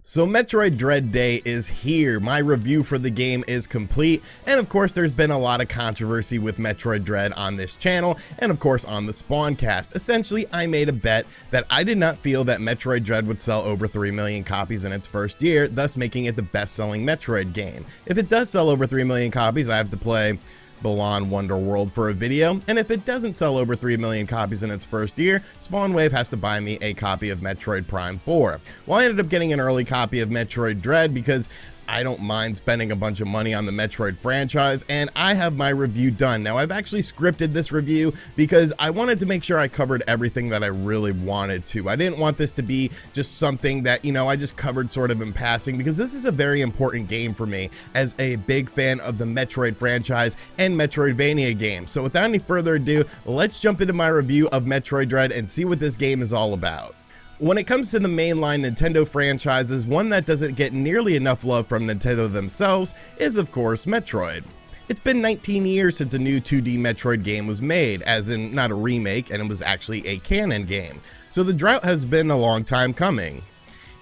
So Metroid Dread Day is here. My review for the game is complete, and of course there's been a lot of controversy with Metroid Dread on this channel, and of course on the Spawncast. Essentially, I made a bet that I did not feel that Metroid Dread would sell over 3 million copies in its first year, thus making it the best-selling Metroid game. If it does sell over 3 million copies, I have to play Balan Wonderworld for a video, and if it doesn't sell over 3 million copies in its first year, Spawnwave has to buy me a copy of Metroid Prime 4. Well, I ended up getting an early copy of Metroid Dread because I don't mind spending a bunch of money on the Metroid franchise, and I have my review done. Now, I've actually scripted this review because I wanted to make sure I covered everything that I really wanted to. I didn't want this to be just something that, I just covered sort of in passing, because this is a very important game for me as a big fan of the Metroid franchise and Metroidvania games. So without any further ado, let's jump into my review of Metroid Dread and see what this game is all about. When it comes to the mainline Nintendo franchises, one that doesn't get nearly enough love from Nintendo themselves is, of course, Metroid. It's been 19 years since a new 2D Metroid game was made, as in not a remake, and it was actually a canon game, so the drought has been a long time coming.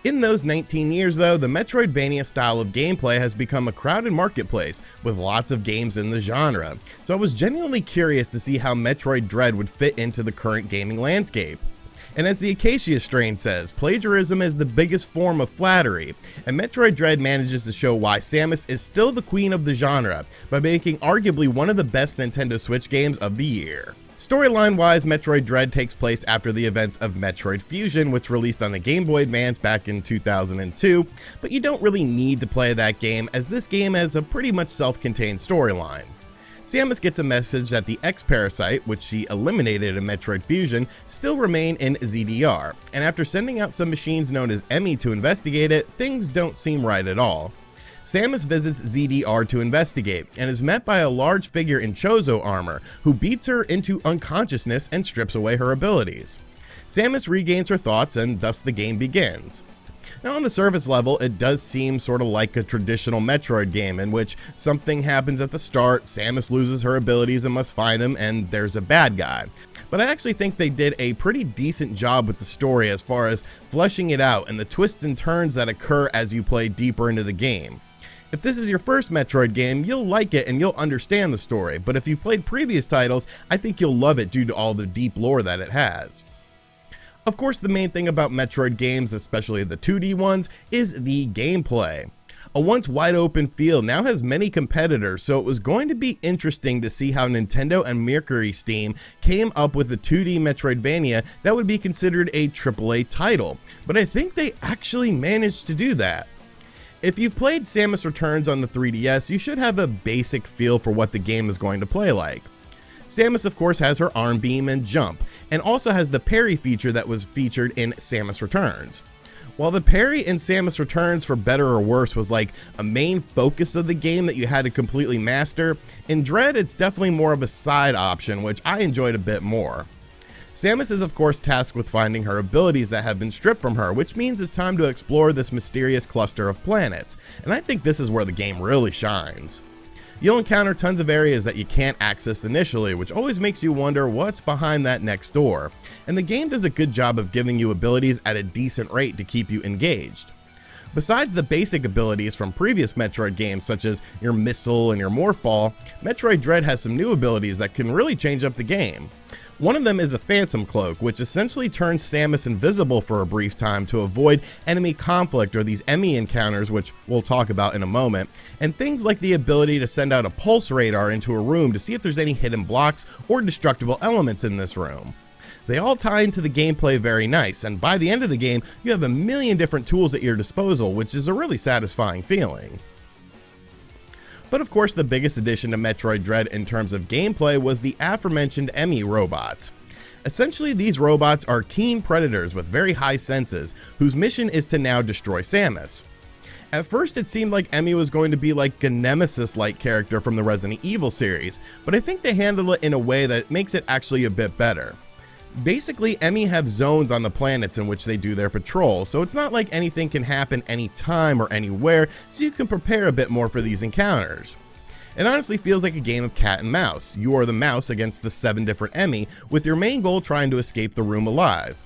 In those 19 years though, the Metroidvania style of gameplay has become a crowded marketplace with lots of games in the genre, so I was genuinely curious to see how Metroid Dread would fit into the current gaming landscape. And as the Acacia strain says, plagiarism is the biggest form of flattery, and Metroid Dread manages to show why Samus is still the queen of the genre by making arguably one of the best Nintendo Switch games of the year. Storyline-wise, Metroid Dread takes place after the events of Metroid Fusion, which released on the Game Boy Advance back in 2002, but you don't really need to play that game, as this game has a pretty much self-contained storyline. Samus gets a message that the X-Parasite, which she eliminated in Metroid Fusion, still remain in ZDR, and after sending out some machines known as EMMI to investigate it, things don't seem right at all. Samus visits ZDR to investigate, and is met by a large figure in Chozo armor, who beats her into unconsciousness and strips away her abilities. Samus regains her thoughts, and thus the game begins. Now, on the surface level, it does seem sort of like a traditional Metroid game in which something happens at the start, Samus loses her abilities and must find him, and there's a bad guy. But I actually think they did a pretty decent job with the story as far as fleshing it out and the twists and turns that occur as you play deeper into the game. If this is your first Metroid game, you'll like it and you'll understand the story, but if you've played previous titles, I think you'll love it due to all the deep lore that it has. Of course, the main thing about Metroid games, especially the 2D ones, is the gameplay. A once wide open field now has many competitors, so it was going to be interesting to see how Nintendo and Mercury Steam came up with a 2D Metroidvania that would be considered a AAA title, but I think they actually managed to do that. If you've played Samus Returns on the 3DS, you should have a basic feel for what the game is going to play like. Samus, of course, has her arm beam and jump, and also has the parry feature that was featured in Samus Returns. While the parry in Samus Returns, for better or worse, was like a main focus of the game that you had to completely master, in Dread it's definitely more of a side option, which I enjoyed a bit more. Samus is of course tasked with finding her abilities that have been stripped from her, which means it's time to explore this mysterious cluster of planets, and I think this is where the game really shines. You'll encounter tons of areas that you can't access initially, which always makes you wonder what's behind that next door, and the game does a good job of giving you abilities at a decent rate to keep you engaged. Besides the basic abilities from previous Metroid games such as your missile and your morph ball, Metroid Dread has some new abilities that can really change up the game. One of them is a Phantom Cloak, which essentially turns Samus invisible for a brief time to avoid enemy conflict or these EMMI encounters, which we'll talk about in a moment, and things like the ability to send out a pulse radar into a room to see if there's any hidden blocks or destructible elements in this room. They all tie into the gameplay very nice, and by the end of the game, you have a million different tools at your disposal, which is a really satisfying feeling. But of course, the biggest addition to Metroid Dread in terms of gameplay was the aforementioned EMMI robots. Essentially, these robots are keen predators with very high senses, whose mission is to now destroy Samus. At first, it seemed like EMMI was going to be like a Nemesis-like character from the Resident Evil series, but I think they handle it in a way that makes it actually a bit better. Basically, EMMI have zones on the planets in which they do their patrol, so it's not like anything can happen anytime or anywhere, so you can prepare a bit more for these encounters. It honestly feels like a game of cat and mouse. You are the mouse against the 7 different EMMI, with your main goal trying to escape the room alive.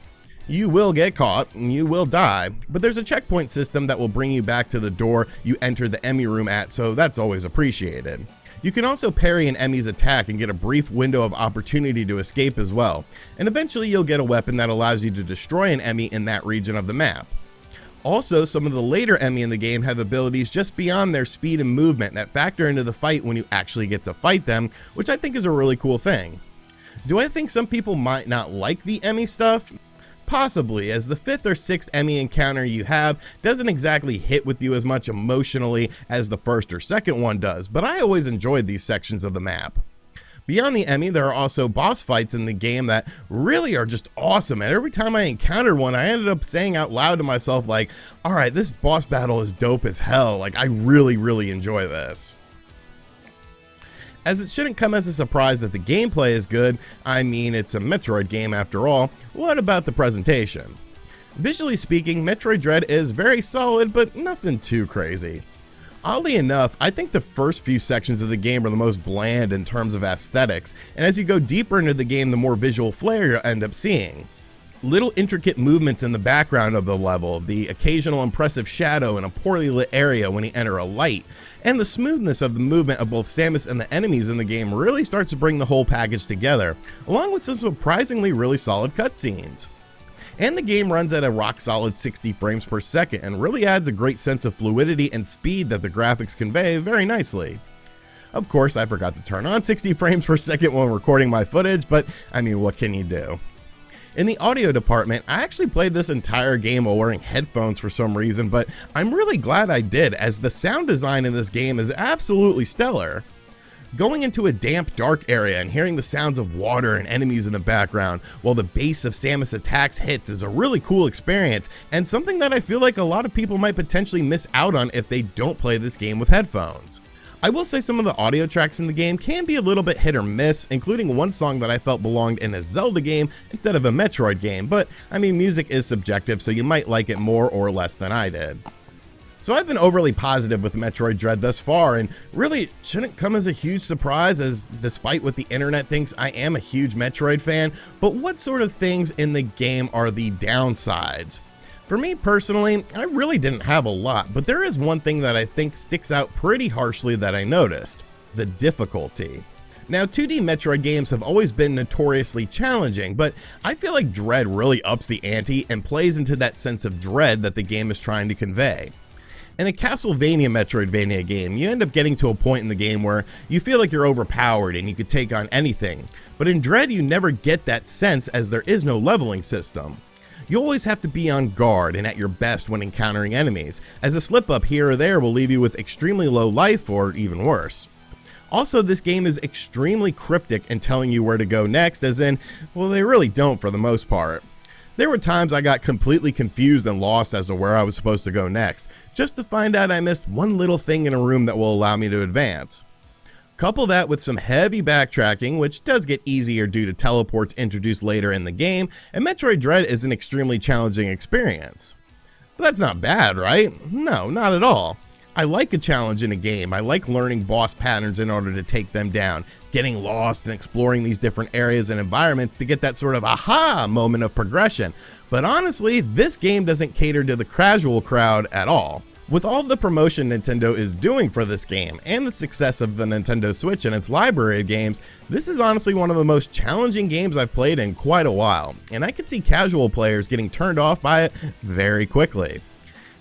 You will get caught, and you will die, but there's a checkpoint system that will bring you back to the door you entered the Emmy room at, so that's always appreciated. You can also parry an Emmy's attack and get a brief window of opportunity to escape as well, and eventually you'll get a weapon that allows you to destroy an Emmy in that region of the map. Also, some of the later Emmy in the game have abilities just beyond their speed and movement that factor into the fight when you actually get to fight them, which I think is a really cool thing. Do I think some people might not like the Emmy stuff? Possibly, as the 5th or 6th Emmy encounter you have doesn't exactly hit with you as much emotionally as the 1st or 2nd one does, but I always enjoyed these sections of the map. Beyond the Emmy, there are also boss fights in the game that really are just awesome, and every time I encountered one, I ended up saying out loud to myself like, alright, this boss battle is dope as hell, like I really enjoy this. As it shouldn't come as a surprise that the gameplay is good, I mean it's a Metroid game after all, what about the presentation? Visually speaking, Metroid Dread is very solid, but nothing too crazy. Oddly enough, I think the first few sections of the game are the most bland in terms of aesthetics, and as you go deeper into the game, the more visual flair you'll end up seeing. Little intricate movements in the background of the level, the occasional impressive shadow in a poorly lit area when you enter a light, and the smoothness of the movement of both Samus and the enemies in the game really starts to bring the whole package together, along with some surprisingly really solid cutscenes. And the game runs at a rock solid 60 frames per second and really adds a great sense of fluidity and speed that the graphics convey very nicely. Of course, I forgot to turn on 60 frames per second when recording my footage, but I mean, what can you do? In the audio department, I actually played this entire game while wearing headphones for some reason, but I'm really glad I did, as the sound design in this game is absolutely stellar. Going into a damp, dark area and hearing the sounds of water and enemies in the background while the bass of Samus attacks hits is a really cool experience, and something that I feel like a lot of people might potentially miss out on if they don't play this game with headphones. I will say some of the audio tracks in the game can be a little bit hit or miss, including one song that I felt belonged in a Zelda game instead of a Metroid game, but I mean, music is subjective, so you might like it more or less than I did. So I've been overly positive with Metroid Dread thus far, and really it shouldn't come as a huge surprise, as despite what the internet thinks, I am a huge Metroid fan, but what sort of things in the game are the downsides? For me personally, I really didn't have a lot, but there is one thing that I think sticks out pretty harshly that I noticed: the difficulty. Now, 2D Metroid games have always been notoriously challenging, but I feel like Dread really ups the ante and plays into that sense of dread that the game is trying to convey. In a Castlevania Metroidvania game, you end up getting to a point in the game where you feel like you're overpowered and you could take on anything, but in Dread you never get that sense, as there is no leveling system. You always have to be on guard and at your best when encountering enemies, as a slip up here or there will leave you with extremely low life or even worse. Also, this game is extremely cryptic in telling you where to go next, as in, well, they really don't for the most part. There were times I got completely confused and lost as to where I was supposed to go next, just to find out I missed one little thing in a room that will allow me to advance. Couple that with some heavy backtracking, which does get easier due to teleports introduced later in the game, and Metroid Dread is an extremely challenging experience. But that's not bad, right? No, not at all. I like a challenge in a game. I like learning boss patterns in order to take them down, getting lost and exploring these different areas and environments to get that sort of aha moment of progression. But honestly, this game doesn't cater to the casual crowd at all. With all of the promotion Nintendo is doing for this game and the success of the Nintendo Switch and its library of games, this is honestly one of the most challenging games I've played in quite a while, and I could see casual players getting turned off by it very quickly.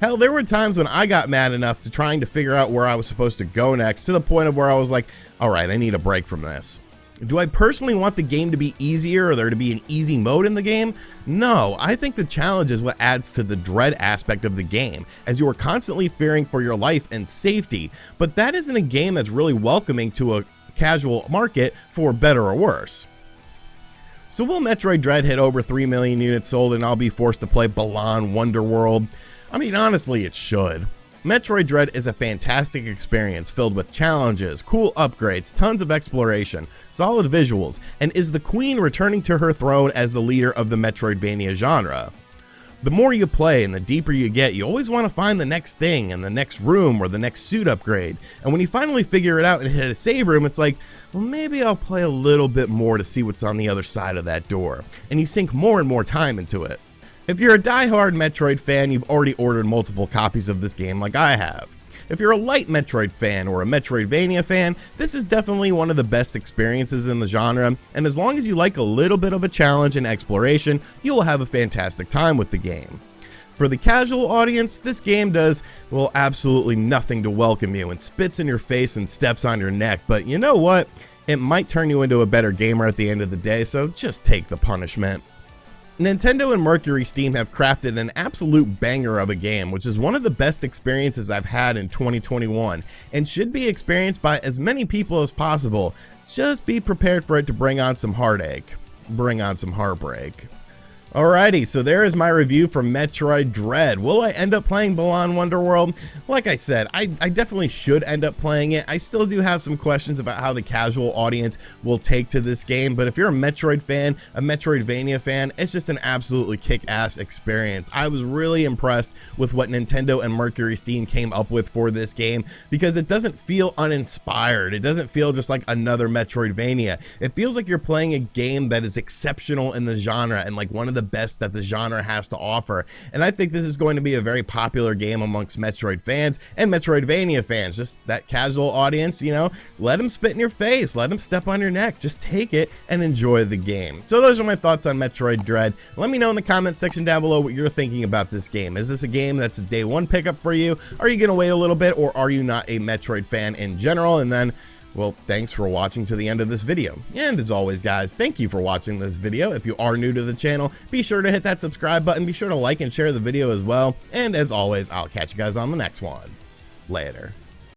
Hell, there were times when I got mad enough to trying to figure out where I was supposed to go next, to the point of where I was like, alright, I need a break from this. Do I personally want the game to be easier or there to be an easy mode in the game? No, I think the challenge is what adds to the dread aspect of the game, as you are constantly fearing for your life and safety, but that isn't a game that's really welcoming to a casual market, for better or worse. So will Metroid Dread hit over 3 million units sold and I'll be forced to play Balan Wonderworld? I mean, honestly, it should. Metroid Dread is a fantastic experience filled with challenges, cool upgrades, tons of exploration, solid visuals, and is the queen returning to her throne as the leader of the Metroidvania genre. The more you play and the deeper you get, you always want to find the next thing and the next room or the next suit upgrade, and when you finally figure it out and hit a save room, it's like, well, maybe I'll play a little bit more to see what's on the other side of that door, and you sink more and more time into it. If you're a die-hard Metroid fan, you've already ordered multiple copies of this game like I have. If you're a light Metroid fan or a Metroidvania fan, this is definitely one of the best experiences in the genre, and as long as you like a little bit of a challenge and exploration, you will have a fantastic time with the game. For the casual audience, this game does, well, absolutely nothing to welcome you and spits in your face and steps on your neck, but you know what? It might turn you into a better gamer at the end of the day, so just take the punishment. Nintendo and Mercury Steam have crafted an absolute banger of a game, which is one of the best experiences I've had in 2021, and should be experienced by as many people as possible. Just be prepared for it to bring on some heartache, bring on some heartbreak. Alrighty, so there is my review for Metroid Dread. Will I end up playing Balan Wonderworld? Like I said, I definitely should end up playing it. I still do have some questions about how the casual audience will take to this game, but if you're a Metroid fan, a Metroidvania fan, it's just an absolutely kick-ass experience. I was really impressed with what Nintendo and Mercury Steam came up with for this game, because it doesn't feel uninspired. It doesn't feel just like another Metroidvania. It feels like you're playing a game that is exceptional in the genre and like one of the best that the genre has to offer, and I think this is going to be a very popular game amongst Metroid fans and Metroidvania fans. Just that casual audience, you know, let them spit in your face, let them step on your neck, just take it and enjoy the game. So those are my thoughts on Metroid Dread. Let me know in the comment section down below what you're thinking about this game. Is this a game that's a day one pickup for you? Are you gonna wait a little bit, or are you not a Metroid fan in general? And then, well, thanks for watching to the end of this video. And as always, guys, thank you for watching this video. If you are new to the channel, be sure to hit that subscribe button. Be sure to like and share the video as well. And as always, I'll catch you guys on the next one. Later.